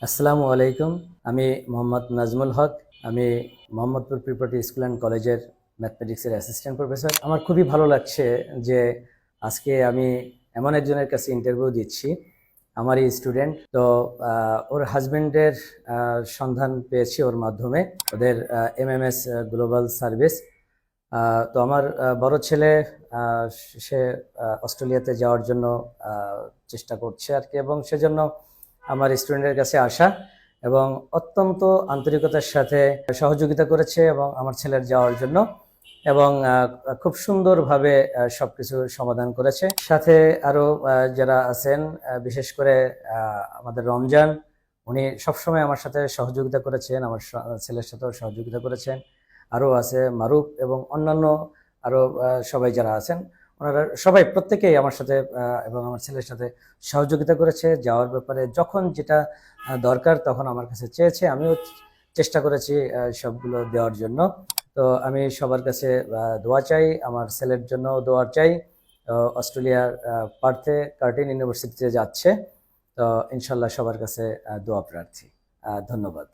আসসালামু আলাইকুম। আমি মোহাম্মদ নাজমুল হক। আমি মোহাম্মদপুর প্রিপারেটরি স্কুল অ্যান্ড কলেজের ম্যাথমেটিক্সের অ্যাসিস্ট্যান্ট প্রফেসর। আমার খুবই ভালো লাগছে যে আজকে আমি এমন একজনের কাছে ইন্টারভিউ দিচ্ছি, আমারই স্টুডেন্ট। তো ওর হাজবেন্ডের সন্ধান পেয়েছি ওর মাধ্যমে, ওদের এমএমএস গ্লোবাল সার্ভিস। তো আমার বড় ছেলে আহ, সে অস্ট্রেলিয়াতে যাওয়ার জন্য চেষ্টা করছে আর কি, এবং সেজন্য আমার স্টুডেন্টের কাছে আসা এবং অত্যন্ত আন্তরিকতার সাথে সহযোগিতা করেছে এবং আমার ছেলের যাওয়ার জন্য, এবং খুব সুন্দরভাবে সবকিছু সমাধান করেছে। সাথে আরো যারা আছেন, বিশেষ করে আমাদের রমজান, উনি সবসময় আমার সাথে সহযোগিতা করেছেন, আমার ছেলের সাথেও সহযোগিতা করেছেন। আরো আছে মারুফ এবং অন্যান্য আরো সবাই যারা আছেন, ওনারা সবাই প্রত্যেকেই আমার সাথে এবং আমার ছেলের সাথে সহযোগিতা করেছে। যাওয়ার ব্যাপারে যখন যেটা দরকার তখন আমার কাছে চেয়েছে, আমিও চেষ্টা করেছি সবগুলো দেওয়ার জন্য। তো আমি সবার কাছে দোয়া চাই, আমার ছেলের জন্য দোয়া চাই। অস্ট্রেলিয়ার পার্থে কার্টিন ইউনিভার্সিটিতে যাচ্ছে। তো ইনশাল্লাহ সবার কাছে দোয়া প্রার্থী। ধন্যবাদ।